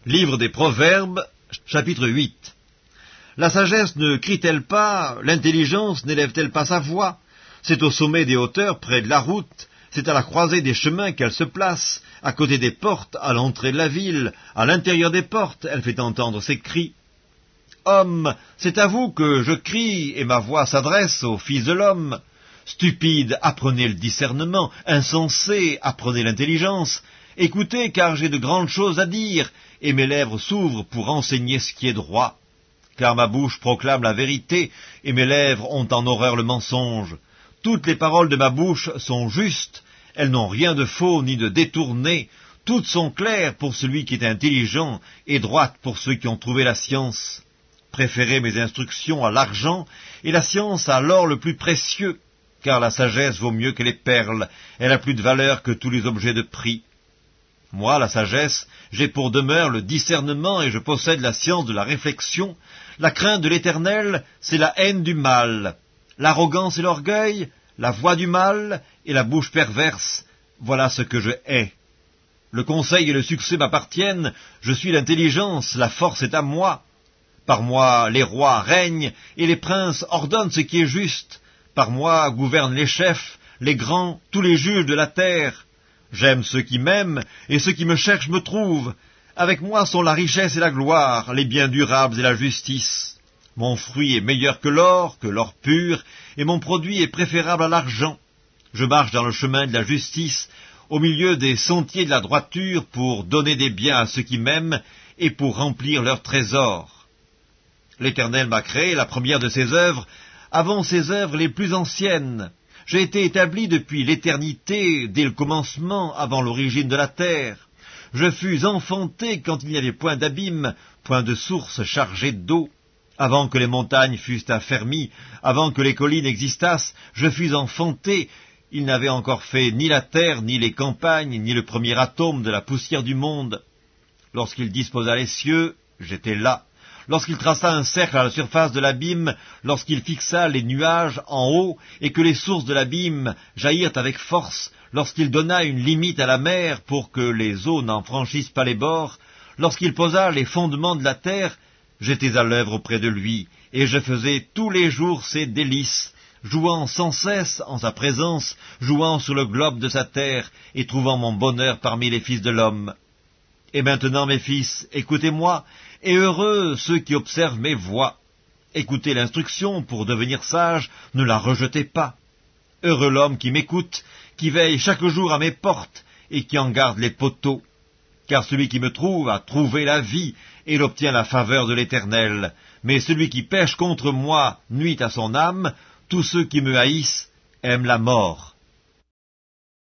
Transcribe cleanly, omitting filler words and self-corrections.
Livre des Proverbes, chapitre 8. La sagesse ne crie-t-elle pas, l'intelligence n'élève-t-elle pas sa voix? C'est au sommet des hauteurs, près de la route, c'est à la croisée des chemins qu'elle se place, à côté des portes, à l'entrée de la ville, à l'intérieur des portes, elle fait entendre ses cris. Homme, c'est à vous que je crie, et ma voix s'adresse au Fils de l'homme. Stupide, apprenez le discernement, insensé, apprenez l'intelligence. Écoutez, car j'ai de grandes choses à dire, et mes lèvres s'ouvrent pour enseigner ce qui est droit. Car ma bouche proclame la vérité, et mes lèvres ont en horreur le mensonge. Toutes les paroles de ma bouche sont justes, elles n'ont rien de faux ni de détourné, toutes sont claires pour celui qui est intelligent, et droites pour ceux qui ont trouvé la science. Préférez mes instructions à l'argent, et la science à l'or le plus précieux, car la sagesse vaut mieux que les perles, elle a plus de valeur que tous les objets de prix. Moi, la sagesse, j'ai pour demeure le discernement, et je possède la science de la réflexion. La crainte de l'Éternel, c'est la haine du mal. L'arrogance et l'orgueil, la voix du mal et la bouche perverse, voilà ce que je hais. Le conseil et le succès m'appartiennent, je suis l'intelligence, la force est à moi. Par moi les rois règnent, et les princes ordonnent ce qui est juste. Par moi gouvernent les chefs, les grands, tous les juges de la terre. J'aime ceux qui m'aiment, et ceux qui me cherchent me trouvent. Avec moi sont la richesse et la gloire, les biens durables et la justice. Mon fruit est meilleur que l'or pur, et mon produit est préférable à l'argent. Je marche dans le chemin de la justice, au milieu des sentiers de la droiture, pour donner des biens à ceux qui m'aiment, et pour remplir leurs trésors. L'Éternel m'a créé, la première de ses œuvres, avant ses œuvres les plus anciennes. J'ai été établi depuis l'éternité, dès le commencement, avant l'origine de la terre. Je fus enfanté quand il n'y avait point d'abîme, point de source chargée d'eau. Avant que les montagnes fussent affermies, avant que les collines existassent, je fus enfanté. Il n'avait encore fait ni la terre, ni les campagnes, ni le premier atome de la poussière du monde. Lorsqu'il disposa les cieux, j'étais là. Lorsqu'il traça un cercle à la surface de l'abîme, lorsqu'il fixa les nuages en haut, et que les sources de l'abîme jaillirent avec force, lorsqu'il donna une limite à la mer pour que les eaux n'en franchissent pas les bords, lorsqu'il posa les fondements de la terre, j'étais à l'œuvre auprès de lui, et je faisais tous les jours ses délices, jouant sans cesse en sa présence, jouant sur le globe de sa terre, et trouvant mon bonheur parmi les fils de l'homme. Et maintenant, mes fils, écoutez-moi, et heureux ceux qui observent mes voies. Écoutez l'instruction pour devenir sage, ne la rejetez pas. Heureux l'homme qui m'écoute, qui veille chaque jour à mes portes, et qui en garde les poteaux. Car celui qui me trouve a trouvé la vie, et il obtient la faveur de l'Éternel. Mais celui qui pêche contre moi nuit à son âme, tous ceux qui me haïssent aiment la mort.